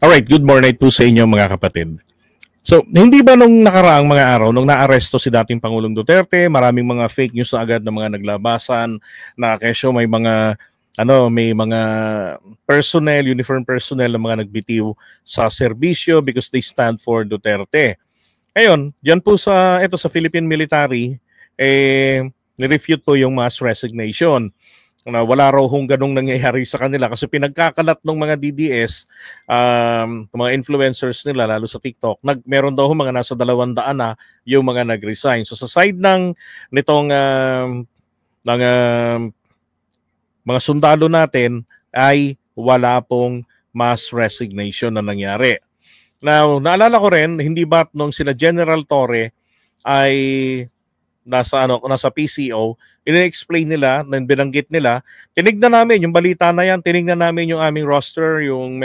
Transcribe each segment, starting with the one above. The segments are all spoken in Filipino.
Alright, good morning po sa inyo mga kapatid. So, hindi ba nung nakaraang mga araw, nung naaresto si dating Pangulong Duterte, maraming mga fake news na agad na mga naglabasan, na kesyo may mga personnel, uniform personnel na mga nagbitiw sa serbisyo because they stand for Duterte. Ngayon, diyan po sa Philippine military, ni-refute po yung mass resignation. Na wala raw hong ganong nangyayari sa kanila kasi pinagkakalat ng mga DDS, mga influencers nila, lalo sa TikTok, meron daw mga nasa 200 na yung mga nag-resign. So sa side nitong mga sundalo natin ay wala pong mass resignation na nangyari. Now, naalala ko rin, hindi ba nung sila General Torre ay nasa PCO, ini-explain nila, binanggit nila, tinignan namin yung balita na yan, tinignan namin yung aming roster, yung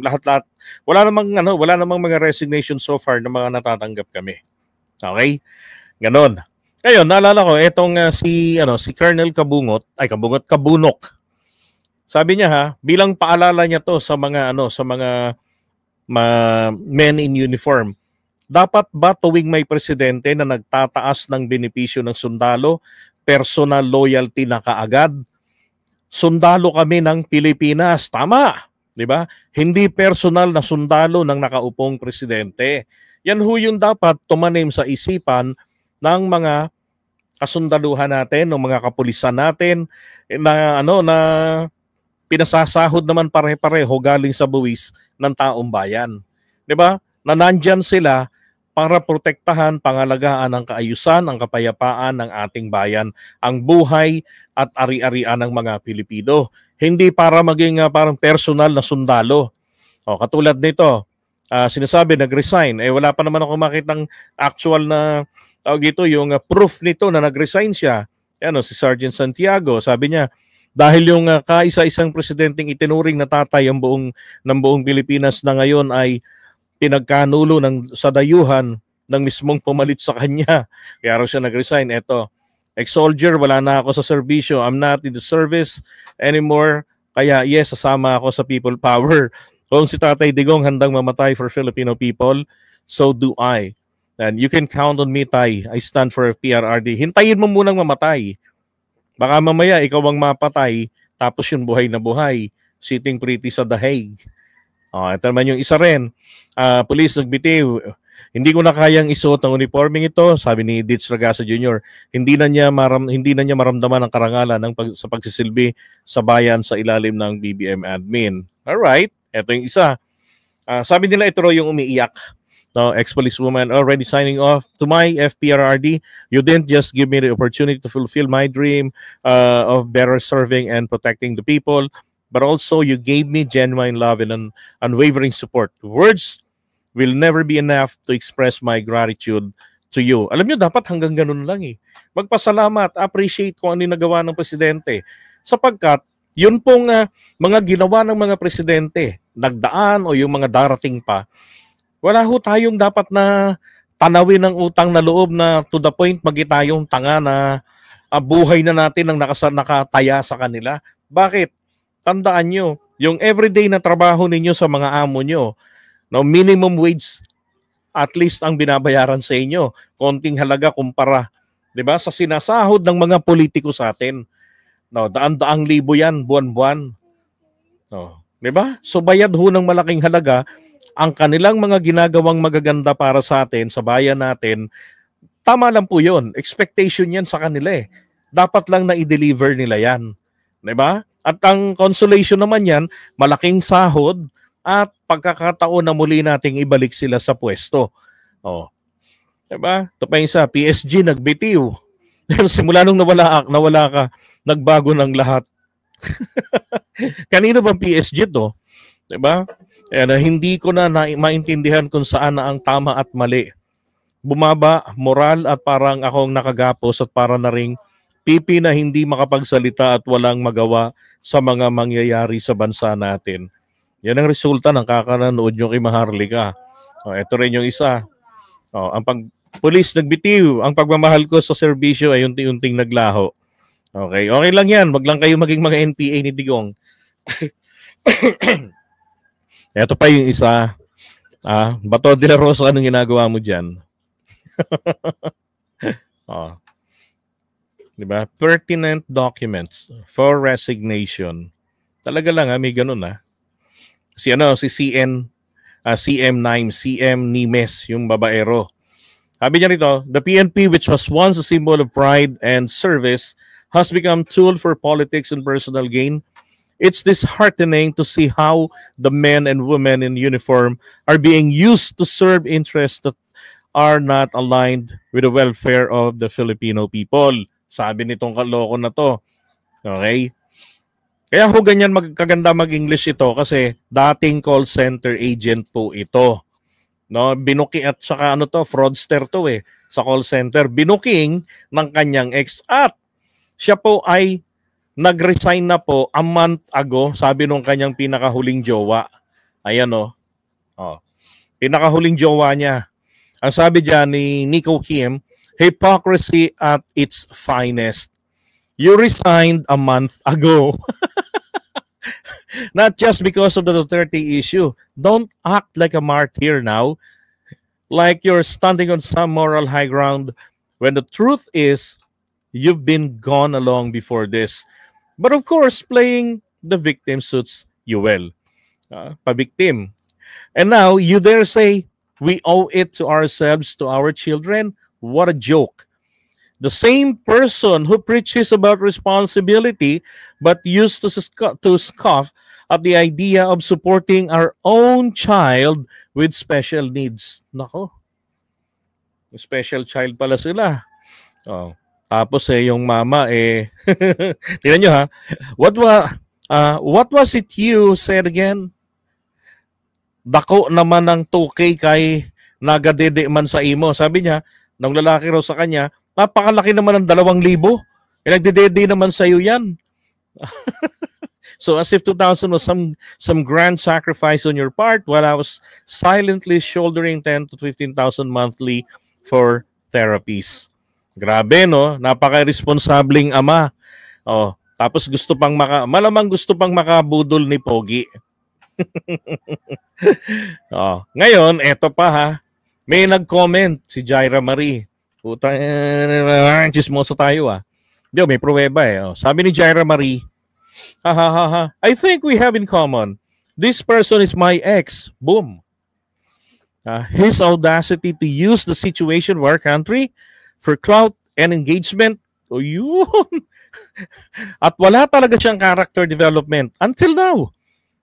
lahat-lahat. Wala namang mga resignation so far na mga natatanggap kami. Okay? Ganon. Ngayon, naalala ko etong si Colonel Kabunok. Sabi niya bilang paalala niya to sa mga men in uniform. Dapat ba tuwing may presidente na nagtataas ng benepisyo ng sundalo, personal loyalty na kaagad? Sundalo kami ng Pilipinas. Tama, di ba? Hindi personal na sundalo ng nakaupong presidente. Yan ho yung dapat tumanim sa isipan ng mga kasundaluhan natin, ng mga kapulisan natin na pinasasahod naman pare-pareho galing sa buwis ng taong bayan. Di ba? Na nandyan sila para protektahan, pangalagaan ang kaayusan, ang kapayapaan ng ating bayan, ang buhay at ari-arian ng mga Pilipino. Hindi para maging parang personal na sundalo. Katulad nito, sinasabi nag-resign. Wala pa naman ako makitang actual na yung proof nito na nag-resign siya. Si Sergeant Santiago, sabi niya, dahil yung kaisa-isang presidenteng itinuring na tatay ng buong Pilipinas na ngayon ay pinagkanulo sa dayuhan ng mismong pumalit sa kanya. Kaya raw siya nag-resign. Ex-soldier, wala na ako sa serbisyo. I'm not in the service anymore. Kaya yes, sasama ako sa people power. Kung si Tatay Digong handang mamatay for Filipino people, so do I. And you can count on me, Tay. I stand for PRRD. Hintayin mo munang mamatay. Baka mamaya ikaw ang mapatay, tapos yung buhay na buhay, sitting pretty sa The Hague. Ito naman yung isa rin. Police nagbitiw. Hindi ko na kayang isuot ang uniforming ito, sabi ni Ditz Ragasa Jr. Hindi na niya maramdaman ang karangalan sa pagsisilbi sa bayan sa ilalim ng BBM admin. Alright, ito yung isa. Sabi nila ito raw yung umiiyak. Ex-police woman already signing off to my FPRRD. You didn't just give me the opportunity to fulfill my dream of better serving and protecting the people, but also you gave me genuine love and unwavering support. Words will never be enough to express my gratitude to you. Alam nyo, dapat hanggang ganun lang Magpasalamat, appreciate kung ano yung nagawa ng presidente. Sapagkat, yun pong mga ginawa ng mga presidente, nagdaan o yung mga darating pa, wala ho tayong dapat na tanawin ng utang na loob na to the point magitayong tanga na buhay na natin ang nakataya sa kanila. Bakit? Tandaan nyo, yung everyday na trabaho ninyo sa mga amo nyo, minimum wage at least ang binabayaran sa inyo. Konting halaga kumpara, 'di ba, sa sinasahod ng mga politiko sa atin. Daan-daang libo yan, buwan-buwan. 'Di ba? So bayad ho ng malaking halaga ang kanilang mga ginagawang magaganda para sa atin, sa bayan natin. Tama lang po 'yon. Expectation yan sa kanila Dapat lang na i-deliver nila yan. 'Di ba? At ang consolation naman yan, malaking sahod at pagkakataon na muli nating ibalik sila sa pwesto. Diba? Ito pa yung isa, PSG nagbitiw. Simula nung nawala ka, nagbago ng lahat. Kanino bang PSG to? Diba? Hindi ko na maintindihan kung saan na ang tama at mali. Bumaba, moral at parang akong nakagapos at para na ring pipi na hindi makapagsalita at walang magawa sa mga mangyayari sa bansa natin. Yan ang resulta ng kakanood nyo kay Maharlika. Ito rin yung isa. Ang pulis nagbitiw, ang pagmamahal ko sa serbisyo ay unti-unting naglaho. Okay lang yan. Wag lang kayo maging mga NPA ni Digong. Ito pa yung isa. Bato de la Rosa, anong ginagawa mo dyan? Oh. Diba? Pertinent documents for resignation. Talaga lang may ganun Si CM Nimes, yung babaero. Sabi niya rito, the PNP, which was once a symbol of pride and service, has become tool for politics and personal gain. It's disheartening to see how the men and women in uniform are being used to serve interests that are not aligned with the welfare of the Filipino people. Sabi nitong kaloko na to. Okay? Kaya ho ganyan magkaganda mag-English ito kasi dating call center agent po ito. No, binuki at saka fraudster to sa call center. Binuking ng kanyang ex at siya po ay nag-resign na po a month ago, sabi nung kanyang pinakahuling jowa. Ayan pinakahuling jowa niya. Ang sabi diyan ni Nico Kim, hypocrisy at its finest. You resigned a month ago. Not just because of the Duterte issue. Don't act like a martyr now, like you're standing on some moral high ground, when the truth is you've been gone along before this. But of course, playing the victim suits you well. Pa-victim. And now, you dare say, we owe it to ourselves, to our children? What a joke. The same person who preaches about responsibility but used to scoff at the idea of supporting our own child with special needs. Nako. Special child pala sila. Tapos yung mama tingnan nyo what was it you said again? Dako naman ng 2K kay nagadede man sa imo. Sabi niya, ng lalaki raw sa kanya, napakalaki naman ng 2,000. Nagdedede naman sa iyo yan. So as if 2,000 was some grand sacrifice on your part while I was silently shouldering 10 to 15,000 monthly for therapies. Grabe, no? Napaka-responsabling ama. Tapos malamang gusto pang makabudol ni Pogi. Ngayon, eto pa may nag-comment si Jaira Marie. Putang chismoso tayo may pruweba Sabi ni Jaira Marie, I think we have in common. This person is my ex. Boom. His audacity to use the situation of our country for clout and engagement. Yun. At wala talaga siyang character development. Until now.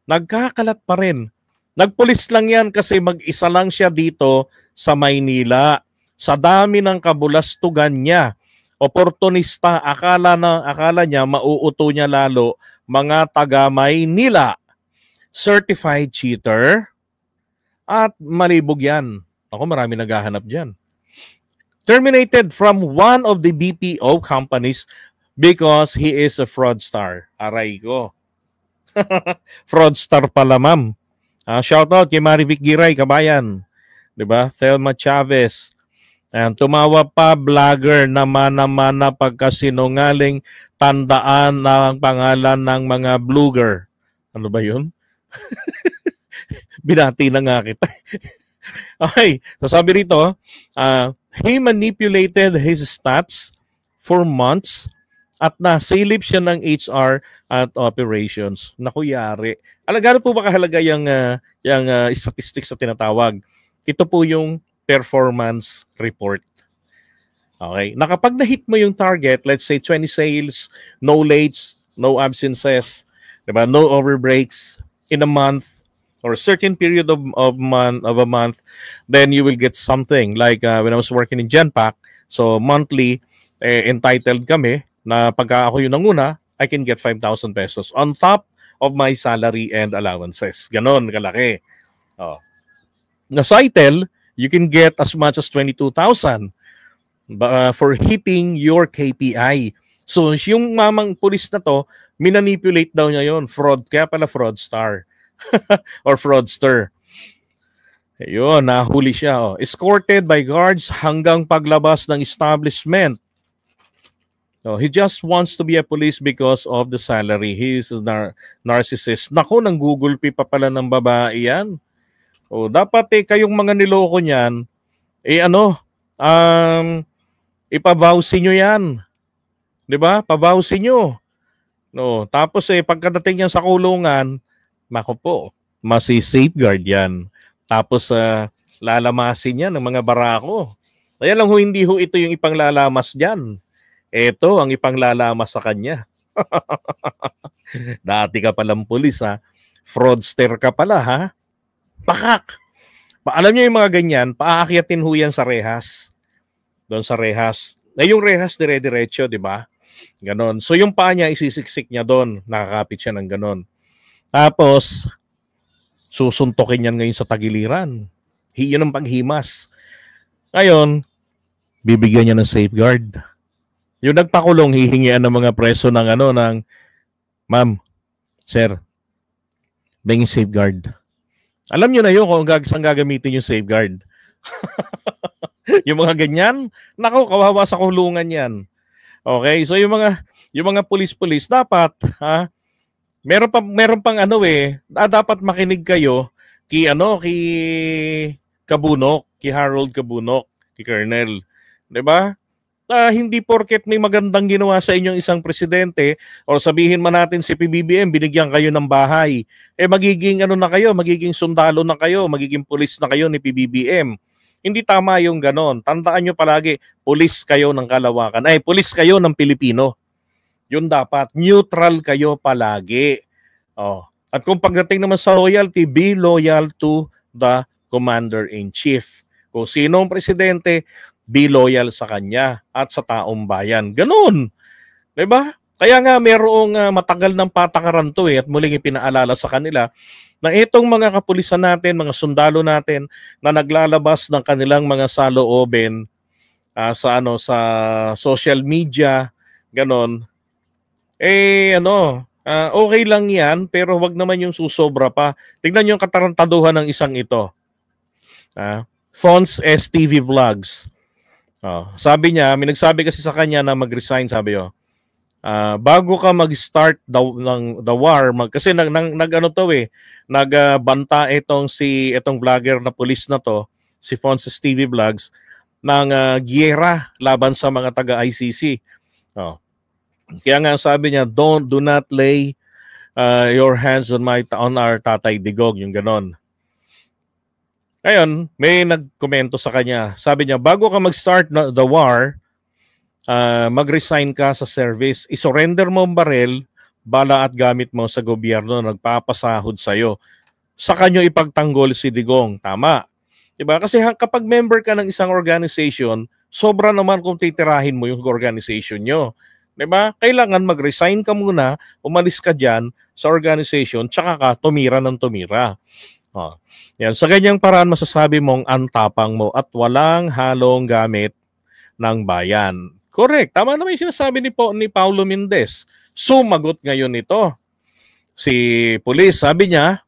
Nagkakalat pa rin. Nagpulis lang yan kasi mag-isa lang siya dito sa Maynila. Sa dami ng kabulastugan niya. Oportunista, akala niya mauuto niya lalo mga taga Maynila. Certified cheater. At malibog yan. Ako, marami naghahanap dyan. Terminated from one of the BPO companies because he is a fraudster. Aray ko. Fraudster pala, ma'am. Shoutout kay Marivic Giray, kabayan. Diba? Thelma Chavez. Tumawa pa, vlogger na mana-mana pagkasinungaling, tandaan ang pangalan ng mga blogger. Ano ba yun? Binati na nga kita. Okay, so sabi rito, he manipulated his stats for months at nasilip siya ng HR at operations. Naku, yari. Gano'n po ba kahalaga yung statistics na tinatawag? Ito po yung performance report. Okay. Nakapag na-hit mo yung target, let's say 20 sales, no lates, no absences, diba? No overbreaks in a month or a certain period of a month, then you will get something. Like when I was working in Genpac, so monthly, entitled kami na pagka ako yung nanguna, I can get 5,000 pesos on top of my salary and allowances. Ganon, kalaki. Na Cytel, you can get as much as 22,000 for hitting your KPI. So, yung mamang pulis na to, minanipulate daw niya yun. Fraud, kaya pala fraudster or fraudster. Ayun, nahuli siya. Escorted by guards hanggang paglabas ng establishment. No, he just wants to be a police because of the salary. He is a narcissist. Naku, nang Google P pa pala ng babae yan. O, dapat kayong mga niloko niyan, ipavowsy nyo yan. 'Di ba? Pavowsy nyo. No, tapos pagkadating niyan sa kulungan, nako po, masi-safeguard yan. Tapos lalamasin yan ng mga barako. Kaya lang hindi ito yung ipanglalamas diyan. Ito ang ipanglalamas sa kanya. Dati ka palang pulis, ha? Fraudster ka pala, ha? Pakak! Alam niyo yung mga ganyan, paaakyatin ho yan sa rehas. Doon sa rehas. Yung rehas dire-diretso, di ba? Ganon. So yung paa niya, isisiksik niya doon. Nakakapit siya ng ganon. Tapos, susuntokin yan ngayon sa tagiliran. Yun ang paghimas. Ngayon, bibigyan niya ng safeguard. Yung nagpakulong, hihingian ng mga preso ng ma'am, sir, may safeguard. Alam nyo na yun kung saan gagamitin yung safeguard. Yung mga ganyan, naku, kawawa sa kulungan yan. Okay, so yung mga pulis-pulis, dapat, meron pang dapat makinig kayo kay Cabunok, kay Harold Cabunok, kay Colonel. 'Di ba? Hindi porket may magandang ginawa sa inyong isang presidente o sabihin man natin si PBBM binigyan kayo ng bahay, magiging magiging sundalo na kayo, magiging pulis na kayo ni PBBM. Hindi tama yung ganon. Tandaan nyo palagi, pulis kayo ng kalawakan. Pulis kayo ng Pilipino. Yun dapat. Neutral kayo palagi. At kung pagdating naman sa loyalty, be loyal to the Commander-in-Chief. Kung sino ang presidente, be loyal sa kanya at sa taong bayan. Ganun. Diba? Kaya nga merong matagal ng patakaran to at muling ipinaalala sa kanila na itong mga kapulisan natin, mga sundalo natin na naglalabas ng kanilang mga saloobin sa social media, ganon. Okay lang yan, pero wag naman yung susobra pa. Tignan yung katarantaduhan ng isang ito. Fonz STV Vlogs. Sabi niya, may nagsabi kasi sa kanya na mag-resign, sabi niyo. Bago ka mag-start the war, kasi nagbanta itong vlogger na pulis na to, si Fonz STV Vlogs, ng giyera laban sa mga taga-ICC. Kaya nga sabi niya, do not lay your hands on our Tatay Digong, yung ganon. Ngayon, may nagkomento sa kanya. Sabi niya, bago ka mag-start the war, mag-resign ka sa service. I-surrender mo ang baril, bala at gamit mo sa gobyerno na nagpapasahod sa'yo. Sa kanyo ipagtanggol si Digong. Tama. Diba? Kasi kapag member ka ng isang organization, sobra naman kung titirahin mo yung organization nyo. Diba? Kailangan mag-resign ka muna, umalis ka dyan sa organization, tsaka ka tumira ng tumira. Yan. Sa ganyang paraan masasabi mong antapang mo at walang halong gamit ng bayan. Correct. Tama naman yung sinasabi ni Paulo Mendez. Sumagot ngayon ito. Si police, sabi niya,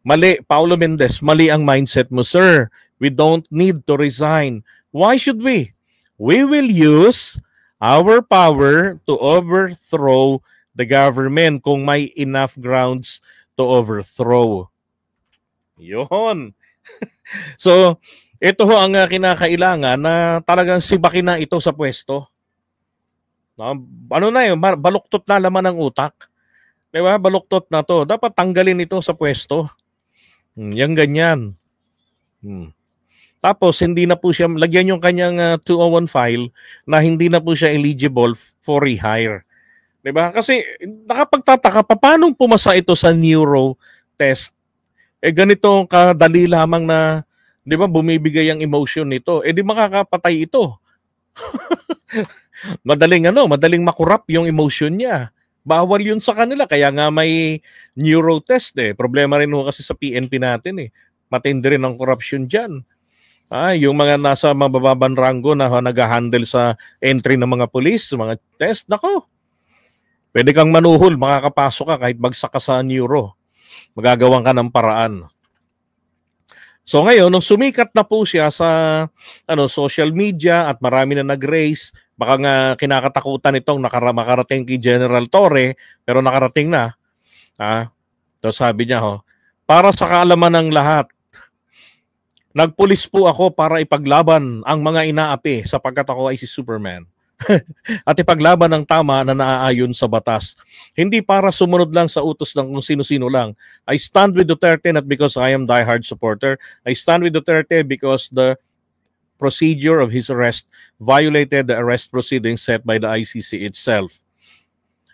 mali, Paulo Mendez, mali ang mindset mo, sir. We don't need to resign. Why should we? We will use our power to overthrow the government kung may enough grounds to overthrow. Yun. So, ito ho ang kinakailangan na talagang sibakin na ito sa pwesto. Baluktot na laman ng utak. Diba? Baluktot na to. Dapat tanggalin ito sa pwesto. Yang ganyan. Tapos, hindi na po siya, lagyan yung kanyang 201 file na hindi na po siya eligible for rehire. Diba? Kasi, nakapagtataka, paano pumasa ito sa neuro test? Ganito kadali lamang na, di ba, bumibigay ang emotion nito. Di makakapatay ito. Madaling makurap yung emotion niya. Bawal yun sa kanila. Kaya nga may neuro test Problema rin ho kasi sa PNP natin Matindi rin ang corruption dyan. Yung mga nasa mabababang ranggo na nag-handle sa entry ng mga police, mga test, nako. Pwede kang manuhol, makakapasok ka kahit bagsak ka sa neuro. Magagawan ka ng paraan. So ngayon, nung sumikat na po siya sa social media at marami na nag-raise, Baka nga kinakatakutan itong makarating kay General Torre, pero nakarating na. So sabi niya, para sa kaalaman ng lahat, nagpulis po ako para ipaglaban ang mga inaapi sapagkat ako ay si Superman. At ipaglaban ang tama na naaayon sa batas. Hindi para sumunod lang sa utos ng kung sino-sino lang. I stand with Duterte not because I am diehard supporter. I stand with Duterte because the procedure of his arrest violated the arrest proceedings set by the ICC itself.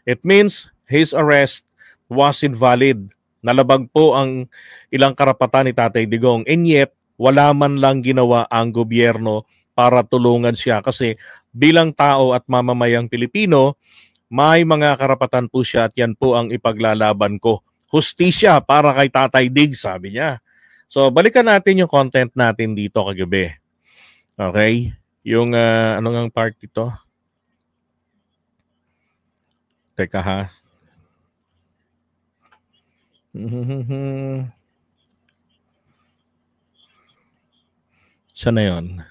It means his arrest was invalid. Nalabag po ang ilang karapatan ni Tatay Digong, and yet wala man lang ginawa ang gobyerno para tulungan siya kasi bilang tao at mamamayang Pilipino, may mga karapatan po siya at yan po ang ipaglalaban ko. Hustisya para kay Tatay Dig, sabi niya. So balikan natin yung content natin dito kagabi. Okay? Yung ano ngang part ito? Teka ha. Saan na yun?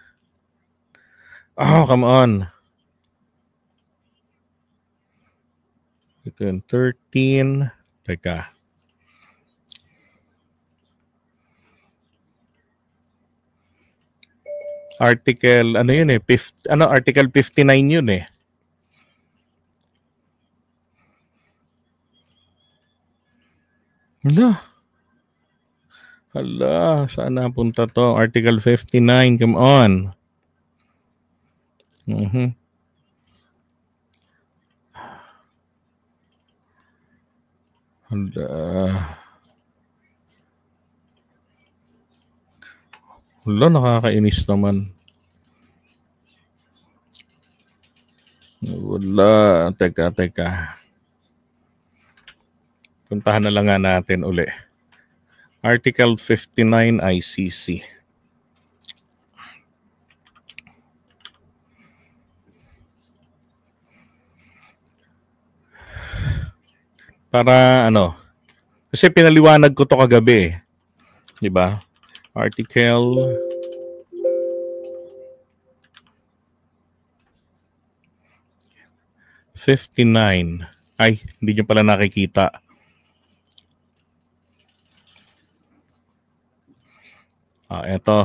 Oh, come on. Ito yung 13. Teka. Article, ano yun eh? Article 59 yun eh. Hala, saan napunta to? Article 59, come on. Hala, nakakainis naman. Wala, teka. Puntahan na lang nga natin uli. Article 59 ICC. Para ano? Kasi pinaliwanag ko to kagabi, 'di ba? Article 59. Ay, hindi nyo pala nakikita. Eto.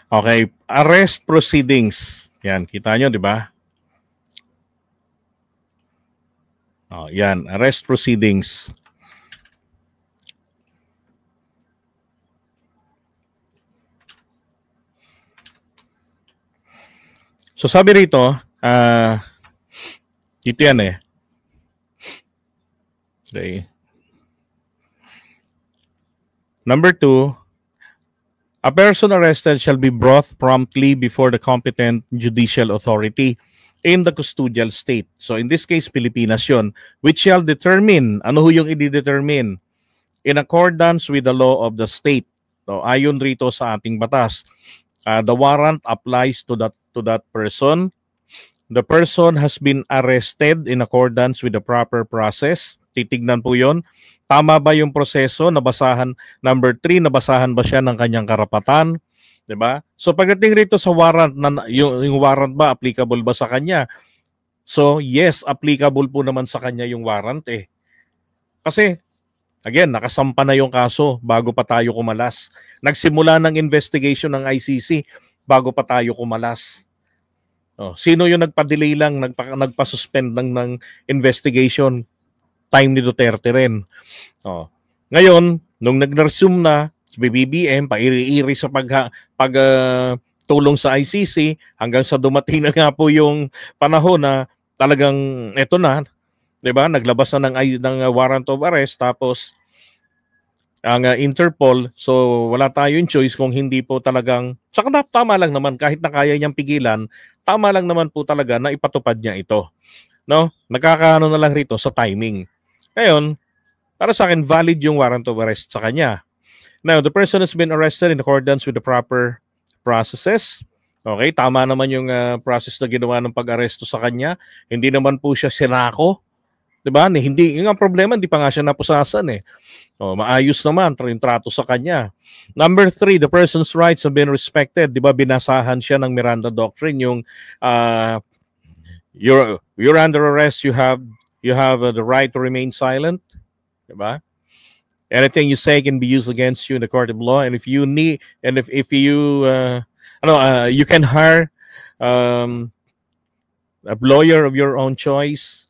Okay, arrest proceedings. Yan, kita nyo, di ba? Yan, arrest proceedings. So sabi rito, ito yan eh. Okay. Number 2, a person arrested shall be brought promptly before the competent judicial authority in the custodial state. So in this case, Pilipinas yun, which shall determine, ano ho yung i-determine? In accordance with the law of the state. So ayon rito sa ating batas. The warrant applies to that person. The person has been arrested in accordance with the proper process. Titignan po yon. Tama ba yung proseso? Nabasahan. Number 3, nabasahan ba siya ng kanyang karapatan? Diba? So pagdating rito sa warrant, yung warrant ba, applicable ba sa kanya? So yes, applicable po naman sa kanya yung warrant eh. Kasi, again, nakasampa na yung kaso bago pa tayo kumalas. Nagsimula ng investigation ng ICC bago pa tayo kumalas. Sino yung nagpa-delay lang, nagpa-suspend ng investigation? Time ni Duterte rin. Ngayon, nung nag-resume na si BBM, pairi-iri sa pagtulong sa ICC, hanggang sa dumating na nga po yung panahon na talagang eto na, 'di ba? Naglabas na ng warrant of arrest, tapos ang Interpol, so wala tayong choice kung hindi po talagang, saka tama lang naman, kahit na kaya niyang pigilan, tama lang naman po talaga na ipatupad niya ito. No? Nagkakaano na lang rito sa timing. Ngayon, para sa akin, valid yung warrant of arrest sa kanya. Now, the person has been arrested in accordance with the proper processes. Okay, tama naman yung process na ginawa ng pag-aresto sa kanya. Hindi naman po siya sinako. 'Di ba? Hindi, yung ang problema, hindi pa nga siya napusasan eh. Maayos naman yung trato sa kanya. Number 3, the person's rights have been respected. 'Di ba, binasahan siya ng Miranda Doctrine, yung you're under arrest, you have the right to remain silent, 'di ba? Anything you say can be used against you in the court of law, and if you need, and if you you can hire a lawyer of your own choice.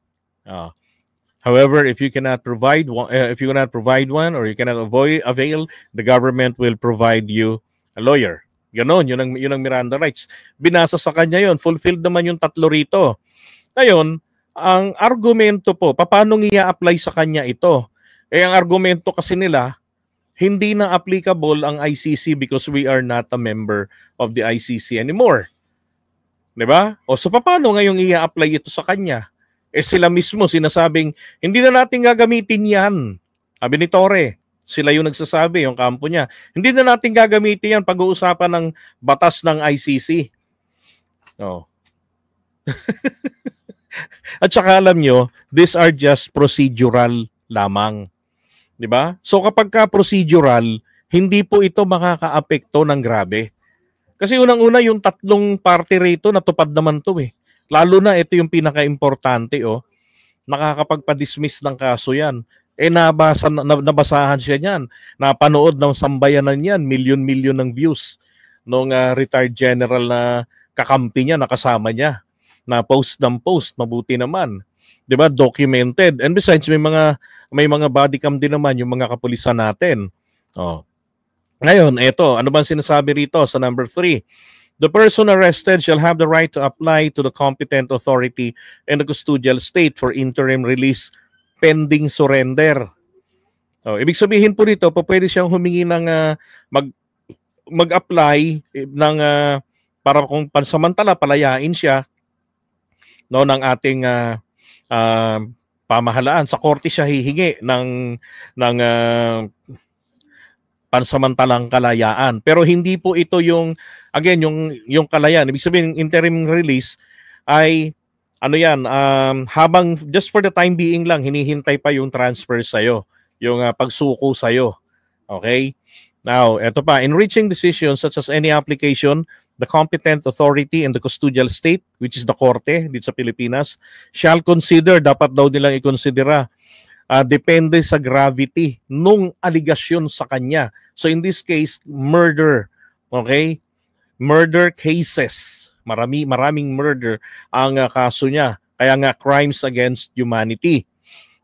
However, if you cannot provide one, or you cannot avail, the government will provide you a lawyer. Ganon, yun ang Miranda rights. Binasa sa kanya yun, fulfilled naman yung tatlo rito. Ngayon, ang argumento po, paano i-apply sa kanya ito? Ang argumento kasi nila, hindi na applicable ang ICC because we are not a member of the ICC anymore. 'Di ba? So paano ngayong i-apply ito sa kanya? Sila mismo sinasabing, hindi na natin gagamitin yan. Sabi ni Torre, sila yung nagsasabi, yung kampo niya. Hindi na natin gagamitin yan pag-uusapan ng batas ng ICC. At saka alam nyo, these are just procedural lamang. 'Di ba? So kapag ka procedural, hindi po ito makakaapekto ng grabe. Kasi unang-una, yung tatlong party rito, natupad naman to eh. Lalo na ito yung pinaka-importante, nakakapagpa-dismiss ng kaso yan. Nabasahan siya niyan. Napanood ng sambayanan yan, milyon-milyon ng views nung retired general na kakampi niya, nakasama niya. Na post ng post, mabuti naman. 'Di ba? Documented. And besides, may mga body cam din naman yung mga kapulisan natin. Ngayon, eto, ano bang sinasabi rito sa number 3? The person arrested shall have the right to apply to the competent authority in the custodial state for interim release pending surrender. Ibig sabihin po dito, pwede siyang humingi ng mag-apply ng para kung pansamantala palayain siya ng ating pamahalaan. Sa korte siya hihingi ng pansamantalang kalayaan. Pero hindi po ito yung kalayaan. Ibig sabihin, interim release ay habang just for the time being lang, hinihintay pa yung transfer sa'yo, yung pagsuko sa'yo. Okay? Now, eto pa, in reaching decisions such as any application, the competent authority in the custodial state, which is the Korte dito sa Pilipinas, shall consider, dapat daw nilang ikonsidera, depende sa gravity nung aligasyon sa kanya. So in this case, murder. Okay? Murder cases. Maraming murder ang kaso niya. Kaya nga, crimes against humanity.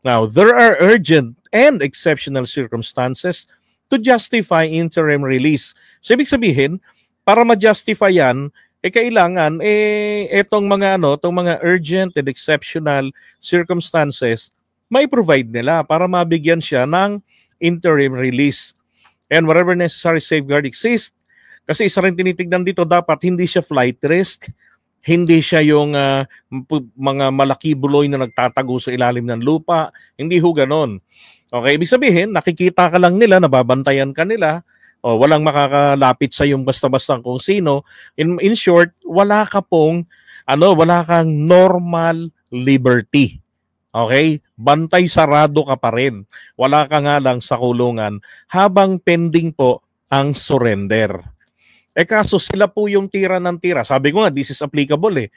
Now, there are urgent and exceptional circumstances to justify interim release. So ibig sabihin, para ma-justify yan, kailangan itong mga urgent and exceptional circumstances may provide nila para mabigyan siya ng interim release. And whatever necessary safeguard exists, kasi isa rin tinitignan dito, dapat hindi siya flight risk, hindi siya yung mga malaki buloy na nagtatago sa ilalim ng lupa, hindi ho ganon. Okay, ibig sabihin, nakikita ka lang nila, nababantayan ka nila, walang makakalapit sa yung basta-basta kung sino. In short, wala kang normal liberty. Okay? Bantay sarado ka pa rin. Wala ka nga lang sa kulungan habang pending po ang surrender. Kaso sila po yung tira ng tira. Sabi ko nga, this is applicable eh.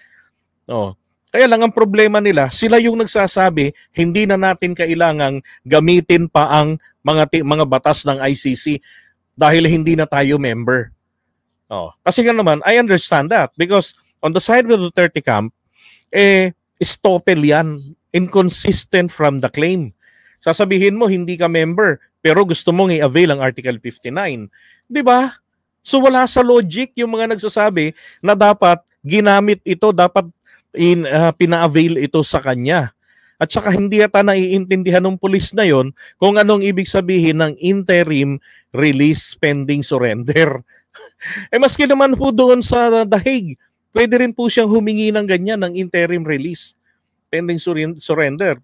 Kaya lang ang problema nila, sila yung nagsasabi, hindi na natin kailangang gamitin pa ang mga batas ng ICC dahil hindi na tayo member. Kasi nga naman, I understand that because on the side of the Duterte camp, stopel yan. Inconsistent from the claim. Sasabihin mo, hindi ka member, pero gusto mong i-avail ang Article 59. Di ba? So wala sa logic yung mga nagsasabi na dapat ginamit ito, dapat pina-avail ito sa kanya. At saka hindi ata naiintindihan ng pulis na yon kung anong ibig sabihin ng interim release pending surrender. Maski naman po doon sa The Hague, pwede rin po siyang humingi ng ganyan, ng interim release pending surrender.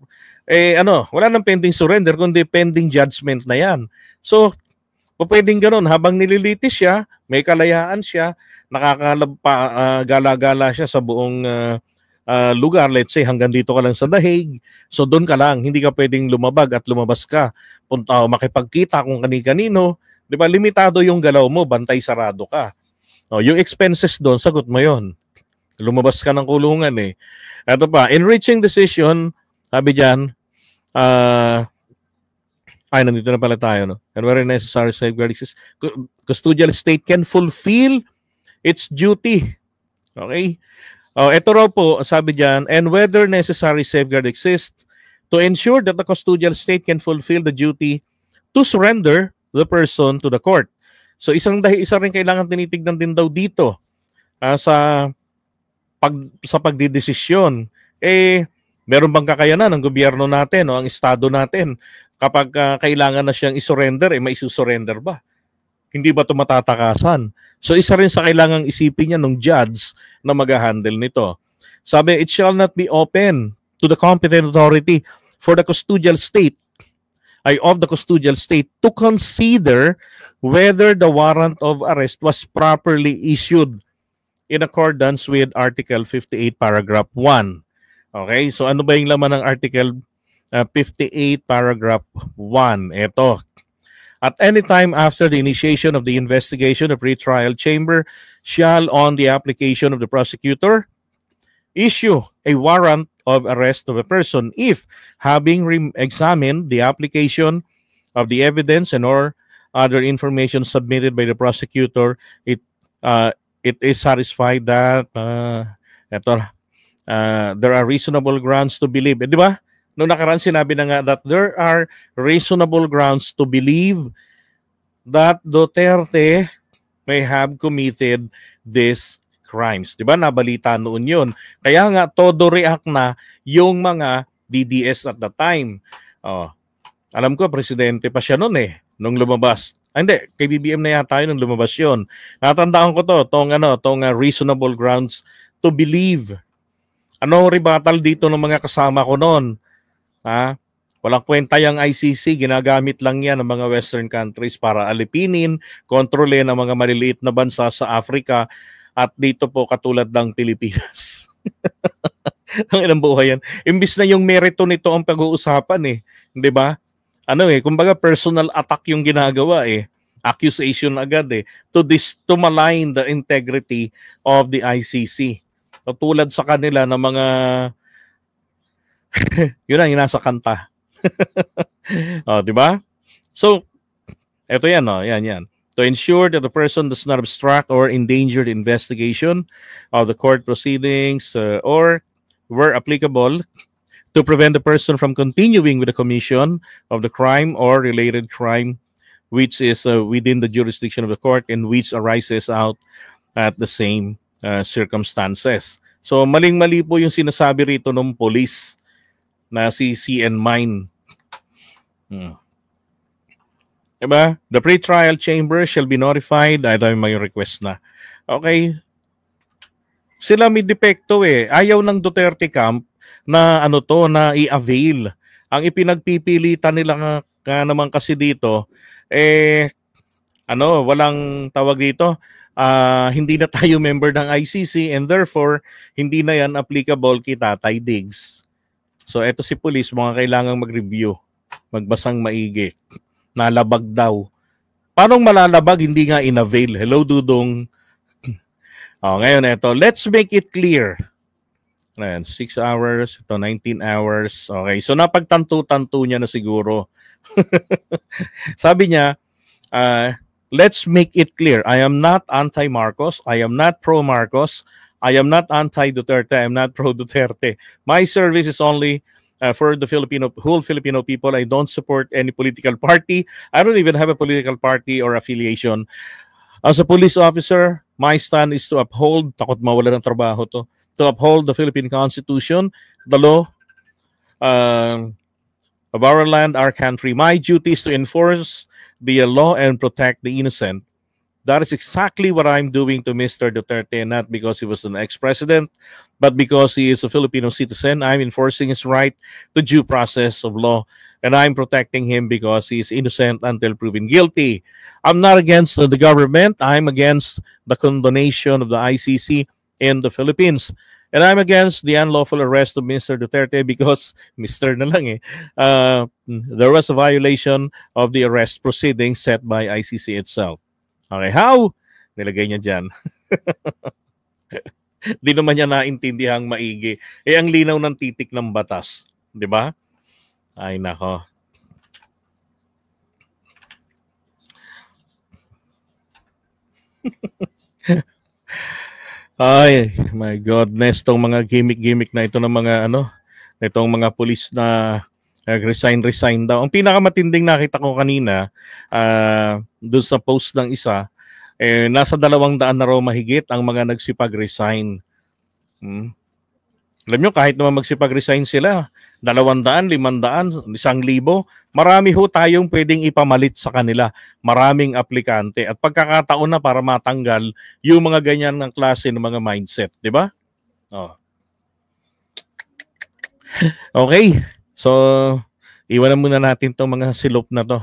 Wala nang pending surrender, kundi pending judgment na yan. So, pwedeng ganun, habang nililitis siya, may kalayaan siya, gala-gala siya sa buong lugar, let's say hanggang dito ka lang sa Dahig, so doon ka lang, hindi ka pwedeng lumabag at lumabas ka, punta makipagkita kung kani-kanino, 'di ba? Limitado yung galaw mo, bantay sarado ka. Yung expenses doon, sagot mo 'yon. Lumabas ka ng kulungan eh. Ito pa, enriching decision, sabi diyan, nandito na pala tayo, no? And where necessary safeguard exists, custodial state can fulfill its duty. Okay? Ito raw po, sabi diyan, and whether necessary safeguard exists to ensure that the custodial state can fulfill the duty to surrender the person to the court. So isa rin kailangan tinitignan din daw dito sa pagdidesisyon. Meron bang kakayanan ng gobyerno natin o ang estado natin kapag kailangan na siyang isurrender, may isusurrender ba? Hindi ba ito matatakasan? So isa rin sa kailangang isipin niya ng judge na mag-handle nito. Sabi, it shall not be open to the competent authority for the custodial state, of the custodial state, to consider whether the warrant of arrest was properly issued in accordance with Article 58, Paragraph 1. Okay, so ano ba yung laman ng Article 58, Paragraph 1? Ito. At any time after the initiation of the investigation, the pretrial chamber shall, on the application of the prosecutor, issue a warrant of arrest of a person if, having examined the application of the evidence and or other information submitted by the prosecutor, it is satisfied that there are reasonable grounds to believe. Di ba? Noong nakaraan sinabi na nga that there are reasonable grounds to believe that Duterte may have committed these crimes. Di ba? Nabalita noon yun. Kaya nga, todo react na yung mga DDS at the time. Alam ko, presidente pa siya noon nung lumabas. Hindi, kay BBM na yata yun nung lumabas yun. Natandaan ko tong reasonable grounds to believe. Ano rebuttal dito ng mga kasama ko noon? Walang kwenta yung ICC, ginagamit lang yan ng mga Western countries para alipinin, kontrolin ang mga maliliit na bansa sa Africa at dito po katulad ng Pilipinas. Ang ilang buhay yan. Imbis na yung merito nito ang pag-uusapan di ba? Kumbaga personal attack yung ginagawa accusation agad to malign the integrity of the ICC. Tulad sa kanila ng mga yun ang nasa kanta. Di ba? So, eto yan, yan. To ensure that the person does not obstruct or endanger the investigation of the court proceedings or, where applicable, to prevent the person from continuing with the commission of the crime or related crime which is within the jurisdiction of the court and which arises out at the same circumstances. So, maling-mali po yung sinasabi rito ng police na si CN Mine. Diba? The pre-trial chamber shall be notified. Ito may request na. Okay. Sila may depekto Ayaw ng Duterte camp na na i-avail. Ang ipinagpipilitan nila nga naman kasi dito, walang tawag dito, hindi na tayo member ng ICC and therefore, hindi na yan applicable kay Tatay Diggs. So, eto si police, mga kailangang mag-review, magbasang maigi. Nalabag daw. Paano malalabag? Hindi nga in-avail. Hello, Dudong. Ngayon, eto. Let's make it clear. Ayan, 6 hours. Ito, 19 hours. Okay, so napagtanto-tanto niya na siguro. Sabi niya, let's make it clear. I am not anti-Marcos. I am not pro-Marcos. I am not anti-Duterte. I am not pro-Duterte. My service is only for the whole Filipino people. I don't support any political party. I don't even have a political party or affiliation. As a police officer, my stand is to uphold, takot mawala ng trabaho to uphold the Philippine Constitution, the law of our land, our country. My duty is to enforce the law and protect the innocent. That is exactly what I'm doing to Mr. Duterte, not because he was an ex-president, but because he is a Filipino citizen. I'm enforcing his right to due process of law, and I'm protecting him because he is innocent until proven guilty. I'm not against the government. I'm against the condonation of the ICC in the Philippines. And I'm against the unlawful arrest of Mr. Duterte because Mr. na lang eh. There was a violation of the arrest proceedings set by ICC itself. Okay, how? Nilagay niya dyan. Di naman niya naintindihang maigi. Eh, ang linaw ng titik ng batas. Di ba? Ay, nako. Ay, my goodness, tong mga gimmick-gimmick na ito ng mga itong mga pulis na resign daw. Ang pinakamatinding nakita ko kanina, doon sa post ng isa, nasa 200 na raw mahigit ang mga nagsipag-resign. Alam nyo, kahit naman magsipag-resign sila, 200, 500, 1,000, marami ho tayong pwedeng ipamalit sa kanila. Maraming aplikante. At pagkakataon na para matanggal yung mga ganyan ng klase ng mga mindset. Di ba? Oh. Okay. So, iwanan muna natin itong mga silop na to.